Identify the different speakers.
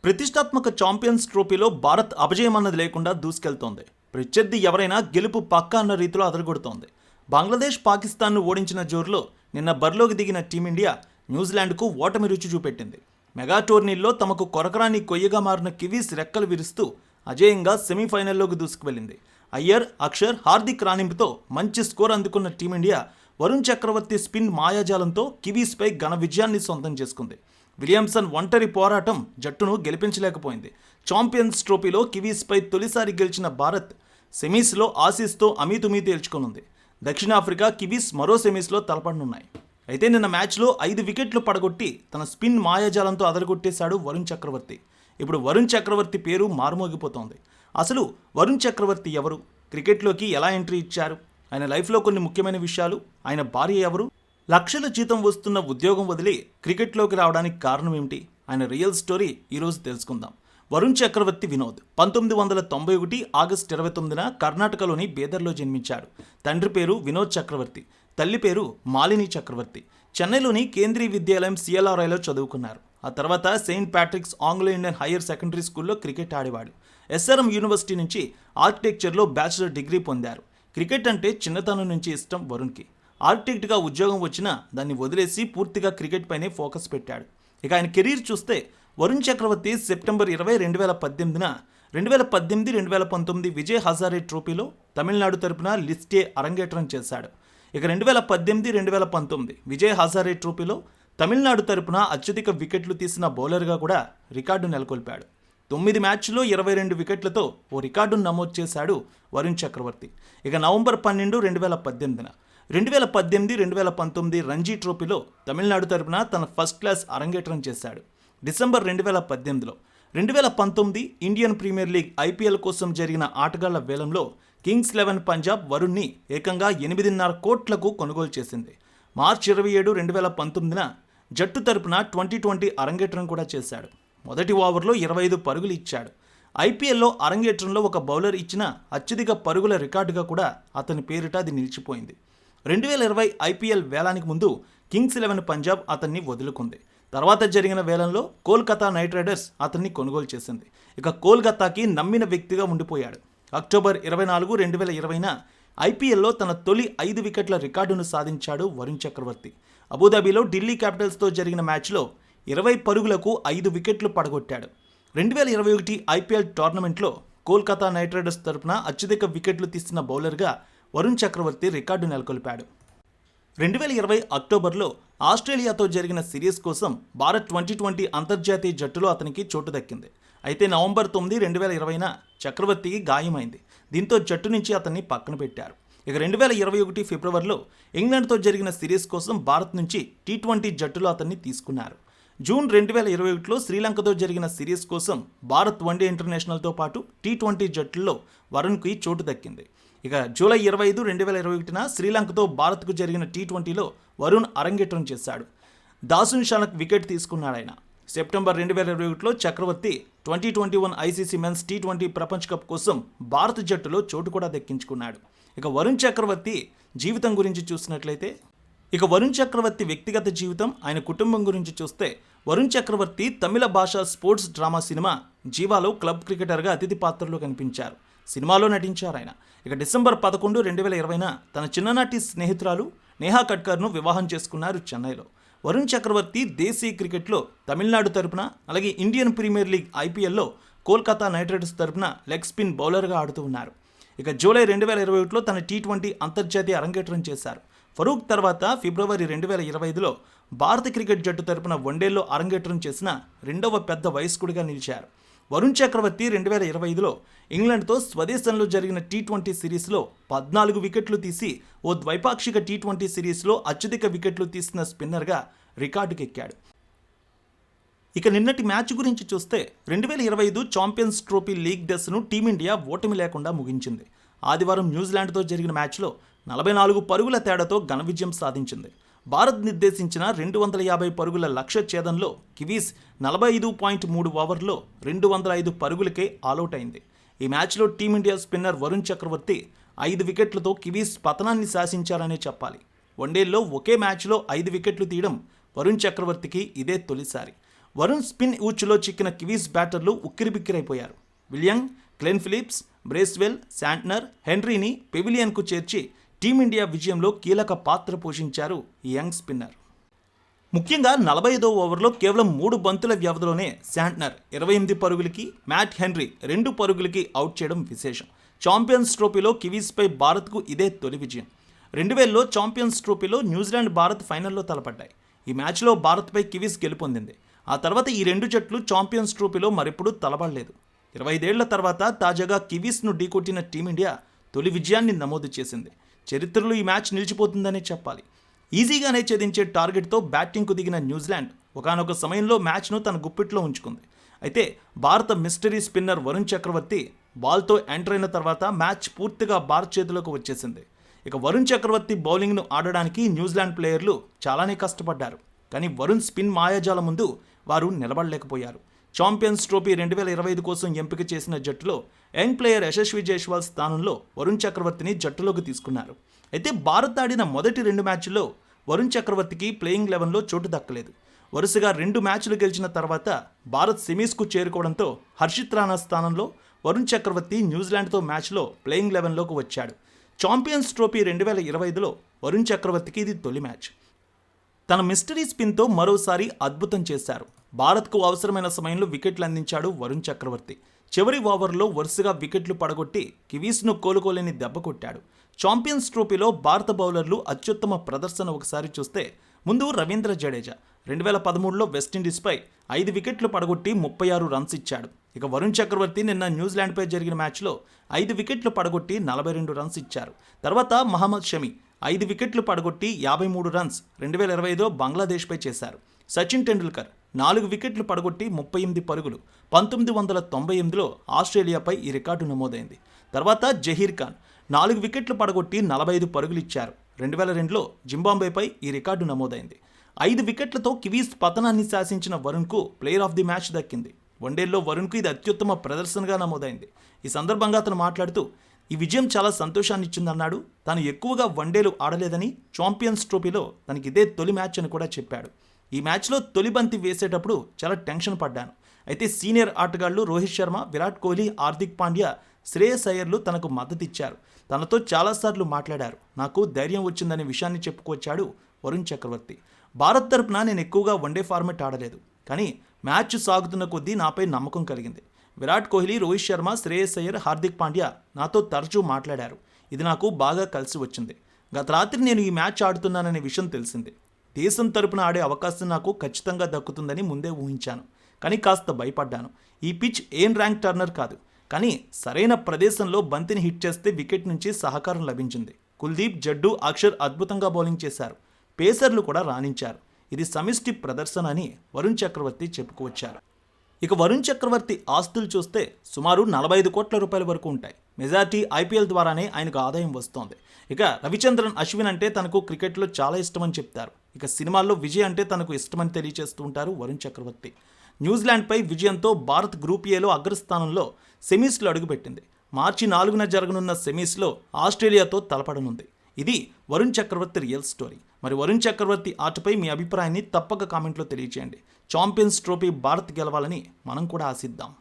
Speaker 1: ప్రతిష్టాత్మక ఛాంపియన్స్ ట్రోఫీలో భారత్ అపజయం అన్నది లేకుండా దూసుకెళ్తోంది. ప్రత్యర్థి ఎవరైనా గెలుపు పక్కా అన్న రీతిలో అదరగొడుతోంది. బంగ్లాదేశ్ పాకిస్తాన్ను ఓడించిన జోరులో నిన్న బరిలోకి దిగిన టీమిండియా న్యూజిలాండ్కు ఓటమి రుచి చూపెట్టింది. మెగా టోర్నీల్లో తమకు కొరకరాని కొయ్యగా మారిన కివీస్ రెక్కలు విరుస్తూ అజేయంగా సెమీఫైనల్లోకి దూసుకువెళ్లింది. అయ్యర్, అక్షర్, హార్దిక్ రాణింపుతో మంచి స్కోర్ అందుకున్న టీమిండియా వరుణ్ చక్రవర్తి స్పిన్ మాయాజాలంతో కివీస్పై ఘన విజయాన్ని సొంతం చేసుకుంది. విలియమ్సన్ ఒంటరి పోరాటం జట్టును గెలిపించలేకపోయింది. ఛాంపియన్స్ ట్రోఫీలో కివీస్పై తొలిసారి గెలిచిన భారత్ సెమీస్లో ఆసీస్తో అమీతుమీ తేల్చుకోనుంది. దక్షిణాఫ్రికా, కివీస్ మరో సెమీస్లో తలపడనున్నాయి. అయితే నిన్న మ్యాచ్లో 5 వికెట్లు పడగొట్టి తన స్పిన్ మాయాజాలంతో అదరగొట్టేశాడు వరుణ్ చక్రవర్తి. ఇప్పుడు వరుణ్ చక్రవర్తి పేరు మారుమోగిపోతోంది. అసలు వరుణ్ చక్రవర్తి ఎవరు? క్రికెట్లోకి ఎలా ఎంట్రీ ఇచ్చారు? ఆయన లైఫ్లో కొన్ని ముఖ్యమైన విషయాలు, ఆయన భార్య ఎవరు, లక్షల జీతం వస్తున్న ఉద్యోగం వదిలి క్రికెట్లోకి రావడానికి కారణం ఏమిటి? ఆయన రియల్ స్టోరీ ఈరోజు తెలుసుకుందాం. వరుణ్ చక్రవర్తి వినోద్ 1991 ఆగస్టు 29న కర్ణాటకలోని బీదర్లో జన్మించాడు. తండ్రి పేరు వినోద్ చక్రవర్తి, తల్లి పేరు మాలిని చక్రవర్తి. చెన్నైలోని కేంద్రీయ విద్యాలయం CLRIలో చదువుకున్నారు. ఆ తర్వాత Saint Patrick's Anglo Indian higher secondary స్కూల్లో క్రికెట్ ఆడేవాడు. SRM యూనివర్సిటీ నుంచి ఆర్కిటెక్చర్లో బ్యాచిలర్ డిగ్రీ పొందారు. క్రికెట్ అంటే చిన్నతనం నుంచి ఇష్టం వరుణ్కి. ఆర్కిటెక్ట్గా ఉద్యోగం వచ్చినా దాన్ని వదిలేసి పూర్తిగా క్రికెట్ పైనే ఫోకస్ పెట్టాడు. ఇక ఆయన కెరీర్ చూస్తే వరుణ్ చక్రవర్తి సెప్టెంబర్ 20, 2018న 2018-2019 విజయ్ హజారే ట్రోఫీలో తమిళనాడు తరపున లిస్టే అరంగేట్రం చేశాడు. ఇక 2018-2019 విజయ్ హజారే ట్రోఫీలో తమిళనాడు తరపున అత్యధిక వికెట్లు తీసిన బౌలర్గా కూడా రికార్డు నెలకొల్పాడు. 9 మ్యాచ్ల్లో 22 వికెట్లతో ఓ రికార్డును నమోదు చేశాడు వరుణ్ చక్రవర్తి. ఇక నవంబర్ 12, 2018న 2018-2019 రంజీ ట్రోఫీలో తమిళనాడు తరపున తన ఫస్ట్ క్లాస్ అరంగేట్రం చేశాడు. డిసెంబర్ 2018లో 2019 ఇండియన్ ప్రీమియర్ లీగ్ IPL కోసం జరిగిన ఆటగాళ్ల వేలంలో కింగ్స్ 11 పంజాబ్ వరుణ్ని ఏకంగా 8.5 కోట్లకు కొనుగోలు చేసింది. మార్చి 27, 2019న జట్టు తరపున 2020 అరంగేట్రం కూడా చేశాడు. మొదటి ఓవర్లో 25 పరుగులు ఇచ్చాడు. IPLలో అరంగేట్రంలో ఒక బౌలర్ ఇచ్చిన అత్యధిక పరుగుల రికార్డుగా కూడా అతని పేరిట అది నిలిచిపోయింది. 2020 IPL వేలానికి ముందు కింగ్స్ 11 పంజాబ్ అతన్ని వదులుకుంది. తర్వాత జరిగిన వేలంలో కోల్కతా నైట్ రైడర్స్ అతన్ని కొనుగోలు చేసింది. ఇక కోల్కతాకి నమ్మిన వ్యక్తిగా ఉండిపోయాడు. అక్టోబర్ 24, 2020న IPLలో తన తొలి 5 వికెట్ల రికార్డును సాధించాడు వరుణ్ చక్రవర్తి. అబుదాబిలో ఢిల్లీ క్యాపిటల్స్తో జరిగిన మ్యాచ్లో 20 పరుగులకు 5 వికెట్లు పడగొట్టాడు. 2021 IPL టోర్నమెంట్లో కోల్కతా నైట్ రైడర్స్ తరపున అత్యధిక వికెట్లు తీసిన బౌలర్గా వరుణ్ చక్రవర్తి రికార్డు నెలకొల్పాడు. 2020 అక్టోబర్లో ఆస్ట్రేలియాతో జరిగిన సిరీస్ కోసం భారత్ 2020 అంతర్జాతీయ జట్టులో అతనికి చోటు దక్కింది. అయితే నవంబర్ 9, 2020న చక్రవర్తికి గాయమైంది. దీంతో జట్టు నుంచి అతన్ని పక్కన పెట్టారు. ఇక 2021 ఫిబ్రవరిలో ఇంగ్లాండ్తో జరిగిన సిరీస్ కోసం భారత్ నుంచి T20 జట్టులో అతన్ని తీసుకున్నారు. జూన్ 2021లో శ్రీలంకతో జరిగిన సిరీస్ కోసం భారత్ వన్డే ఇంటర్నేషనల్తో పాటు T20 జట్టుల్లో వరుణ్కి చోటు దక్కింది. ఇక జూలై 25, 2021న శ్రీలంకతో భారత్కు జరిగిన T20లో వరుణ్ అరంగేట్రం చేశాడు. దాసున్ షానక్ వికెట్ తీసుకున్నాడు ఆయన. సెప్టెంబర్ 2021లో చక్రవర్తి 2021 ICC మెన్స్ T20 ప్రపంచ కప్ కోసం భారత జట్టులో చోటు కూడా దక్కించుకున్నాడు. ఇక వరుణ్ చక్రవర్తి జీవితం గురించి చూసినట్లయితే వరుణ్ చక్రవర్తి వ్యక్తిగత జీవితం, ఆయన కుటుంబం గురించి చూస్తే వరుణ్ చక్రవర్తి తమిళ భాష స్పోర్ట్స్ డ్రామా సినిమా జీవాలో క్లబ్ క్రికెటర్గా అతిథి పాత్రలో కనిపించారు. సినిమాలో నటించారు ఆయన. ఇక డిసెంబర్ 11, 2020న తన చిన్ననాటి స్నేహితురాలు నేహా కట్కర్ను వివాహం చేసుకున్నారు చెన్నైలో. వరుణ్ చక్రవర్తి దేశీయ క్రికెట్లో తమిళనాడు తరపున, అలాగే ఇండియన్ ప్రీమియర్ లీగ్ IPLలో కోల్కతా నైట్ రైడర్స్ తరపున లెగ్ స్పిన్ బౌలర్గా ఆడుతూ ఉన్నారు. ఇక జూలై 2021లో తన T20 అంతర్జాతీయ అరంగేట్రం చేశారు. ఫరూక్ తర్వాత ఫిబ్రవరి 2025లో భారత క్రికెట్ జట్టు తరపున వన్డేల్లో అరంగేట్రం చేసిన రెండవ పెద్ద వయస్కుడిగా నిలిచారు. వరుణ్ చక్రవర్తి 2025లో ఇంగ్లాండ్తో స్వదేశంలో జరిగిన T20 సిరీస్లో 14 వికెట్లు తీసి ఓ ద్వైపాక్షిక T20 సిరీస్లో అత్యధిక వికెట్లు తీసిన స్పిన్నర్గా రికార్డుకెక్కాడు. ఇక నిన్నటి మ్యాచ్ గురించి చూస్తే 2025 ఛాంపియన్స్ ట్రోఫీ లీగ్ దశను టీమిండియా ఓటమి లేకుండా ముగించింది. ఆదివారం న్యూజిలాండ్తో జరిగిన మ్యాచ్లో 44 పరుగుల తేడాతో ఘన విజయం సాధించింది. భారత్ నిర్దేశించిన 250 పరుగుల లక్ష్య ఛేదంలో కివీస్ 45.3 ఓవర్లో 205 పరుగులకే ఆలౌట్ అయింది. ఈ మ్యాచ్లో టీమిండియా స్పిన్నర్ వరుణ్ చక్రవర్తి 5 వికెట్లతో కివీస్ పతనాన్ని శాసించారనే చెప్పాలి. వన్డేల్లో ఒకే మ్యాచ్లో 5 వికెట్లు తీయడం వరుణ్ చక్రవర్తికి ఇదే తొలిసారి. వరుణ్ స్పిన్ ఊచులో చిక్కిన కివీస్ బ్యాటర్లు ఉక్కిరిబిక్కిరైపోయారు. William, Glenn Phillips, Bracewell, Santner, హెన్రీని పెవిలియన్కు చేర్చి టీమిండియా విజయంలో కీలక పాత్ర పోషించారు ఈ యంగ్ స్పిన్నర్. ముఖ్యంగా 45వ ఓవర్లో కేవలం 3 బంతుల వ్యవధిలోనే శాంట్నర్ 28 పరుగులకి, మ్యాట్ హెన్రీ 2 పరుగులకి అవుట్ చేయడం విశేషం. ఛాంపియన్స్ ట్రోఫీలో కివీస్పై భారత్కు ఇదే తొలి విజయం. 2000లో ఛాంపియన్స్ ట్రోఫీలో న్యూజిలాండ్, భారత్ ఫైనల్లో తలపడ్డాయి. ఈ మ్యాచ్లో భారత్పై కివీస్ గెలుపొందింది. ఆ తర్వాత ఈ 2 జట్లు ఛాంపియన్స్ ట్రోఫీలో మరెప్పుడూ తలపడలేదు. 25 ఏళ్ల తర్వాత తాజాగా కివీస్ను ఢీకొట్టిన టీమిండియా తొలి విజయాన్ని నమోదు చేసింది. చరిత్రలో ఈ మ్యాచ్ నిలిచిపోతుందనే చెప్పాలి. ఈజీగానే ఛేదించే టార్గెట్తో బ్యాటింగ్కు దిగిన న్యూజిలాండ్ ఒకానొక సమయంలో మ్యాచ్ను తన గుప్పిట్లో ఉంచుకుంది. అయితే భారత మిస్టరీ స్పిన్నర్ వరుణ్ చక్రవర్తి బాల్తో ఎంటర్ అయిన తర్వాత మ్యాచ్ పూర్తిగా భారత్ చేతిలోకి వచ్చేసింది. ఇక వరుణ్ చక్రవర్తి బౌలింగ్ను ఆడడానికి న్యూజిలాండ్ ప్లేయర్లు చాలానే కష్టపడ్డారు. కానీ వరుణ్ స్పిన్ మాయాజాల ముందు వారు నిలబడలేకపోయారు. ఛాంపియన్స్ ట్రోఫీ 2025 కోసం ఎంపిక చేసిన జట్టులో యంగ్ ప్లేయర్ యశస్వి జైస్వాల్ స్థానంలో వరుణ్ చక్రవర్తిని జట్టులోకి తీసుకున్నారు. అయితే భారత్ ఆడిన మొదటి 2 మ్యాచ్ల్లో వరుణ్ చక్రవర్తికి ప్లేయింగ్ 11లో చోటు దక్కలేదు. వరుసగా 2 మ్యాచ్లు గెలిచిన తర్వాత భారత్ సెమీస్కు చేరుకోవడంతో హర్షిత్ రాణా స్థానంలో వరుణ్ చక్రవర్తి న్యూజిలాండ్తో మ్యాచ్లో ప్లేయింగ్ 11లోకి వచ్చాడు. ఛాంపియన్స్ ట్రోఫీ 2025లో వరుణ్ చక్రవర్తికి ఇది తొలి మ్యాచ్. తన మిస్టరీ స్పిన్తో మరోసారి అద్భుతం చేశారు. భారత్కు అవసరమైన సమయంలో వికెట్లు అందించాడు వరుణ్ చక్రవర్తి. చివరి ఓవర్లో వరుసగా వికెట్లు పడగొట్టి కివీస్ను కోలుకోలేని దెబ్బ కొట్టాడు. ఛాంపియన్స్ ట్రోఫీలో భారత బౌలర్లు అత్యుత్తమ ప్రదర్శన ఒకసారి చూస్తే ముందు రవీంద్ర జడేజా 2013లో వెస్టిండీస్పై 5 వికెట్లు పడగొట్టి 36 రన్స్ ఇచ్చాడు. ఇక వరుణ్ చక్రవర్తి నిన్న న్యూజిలాండ్పై జరిగిన మ్యాచ్లో 5 వికెట్లు పడగొట్టి 42 రన్స్ ఇచ్చారు. తర్వాత మహమ్మద్ షమి 5 వికెట్లు పడగొట్టి 53 రన్స్ 2025లో బంగ్లాదేశ్పై చేశారు. సచిన్ టెండూల్కర్ 4 వికెట్లు పడగొట్టి 38 పరుగులు 1998లో ఆస్ట్రేలియాపై ఈ రికార్డు నమోదైంది. తర్వాత జహీర్ ఖాన్ 4 వికెట్లు పడగొట్టి 45 పరుగులు ఇచ్చారు. 2002లో జింబాబ్వేపై ఈ రికార్డు నమోదైంది. 5 వికెట్లతో కివీస్ పతనాన్ని శాసించిన వరుణ్కు ప్లేయర్ ఆఫ్ ది మ్యాచ్ దక్కింది. వన్డేల్లో వరుణ్కు ఇది అత్యుత్తమ ప్రదర్శనగా నమోదైంది. ఈ సందర్భంగా అతను మాట్లాడుతూ ఈ విజయం చాలా సంతోషాన్ని ఇచ్చిందన్నాడు. తాను ఎక్కువగా వన్డేలు ఆడలేదని, ఛాంపియన్స్ ట్రోఫీలో తనకి ఇదే తొలి మ్యాచ్ అని కూడా చెప్పాడు. ఈ మ్యాచ్లో తొలి బంతి వేసేటప్పుడు చాలా టెన్షన్ పడ్డాను. అయితే సీనియర్ ఆటగాళ్లు రోహిత్ శర్మ, విరాట్ కోహ్లీ, హార్దిక్ పాండ్యా, శ్రేయస్ అయ్యర్లు తనకు మద్దతిచ్చారు. తనతో చాలాసార్లు మాట్లాడారు. నాకు ధైర్యం వచ్చిందనే విషయాన్ని చెప్పుకొచ్చాడు వరుణ్ చక్రవర్తి. భారత్ తరపున నేను ఎక్కువగా వన్డే ఫార్మెట్ ఆడలేదు, కానీ మ్యాచ్ సాగుతున్న కొద్దీ నాపై నమ్మకం కలిగింది. విరాట్ కోహ్లీ, రోహిత్ శర్మ, శ్రేయస్ అయ్యర్, హార్దిక్ పాండ్యా నాతో తరచూ మాట్లాడారు. ఇది నాకు బాగా కలిసి వచ్చింది. గత రాత్రి నేను ఈ మ్యాచ్ ఆడుతున్నాననే విషయం తెలిసింది. దేశం తరపున ఆడే అవకాశం నాకు ఖచ్చితంగా దక్కుతుందని ముందే ఊహించాను, కానీ కాస్త భయపడ్డాను. ఈ పిచ్ ఏం ర్యాంక్ టర్నర్ కాదు, కానీ సరైన ప్రదేశంలో బంతిని హిట్ చేస్తే వికెట్ నుంచి సహకారం లభించింది. కుల్దీప్, జడ్డు, అక్షర్ అద్భుతంగా బౌలింగ్ చేశారు. పేసర్లు కూడా రాణించారు. ఇది సమిష్టి ప్రదర్శన అని వరుణ్ చక్రవర్తి చెప్పుకొచ్చారు. ఇక వరుణ్ చక్రవర్తి ఆస్తులు చూస్తే సుమారు 45 కోట్ల రూపాయల వరకు ఉంటాయి. మెజార్టీ ఐపీఎల్ ద్వారానే ఆయనకు ఆదాయం వస్తోంది. ఇక రవిచంద్రన్ అశ్విన్ అంటే తనకు క్రికెట్లో చాలా ఇష్టమని చెప్తారు. ఇక సినిమాల్లో విజయ్ అంటే తనకు ఇష్టమని తెలియజేస్తూ ఉంటారు వరుణ్ చక్రవర్తి. న్యూజిలాండ్పై విజయంతో భారత్ గ్రూప్ ఏలో అగ్రస్థానంలో సెమీస్లో అడుగుపెట్టింది. మార్చి 4న జరగనున్న సెమీస్లో ఆస్ట్రేలియాతో తలపడనుంది. ఇది వరుణ్ చక్రవర్తి రియల్ స్టోరీ. మరి వరుణ్ చక్రవర్తి ఆటపై మీ అభిప్రాయాన్ని తప్పక కామెంట్లో తెలియజేయండి. ఛాంపియన్స్ ట్రోఫీ భారత్ గెలవాలని మనం కూడా ఆశిద్దాం.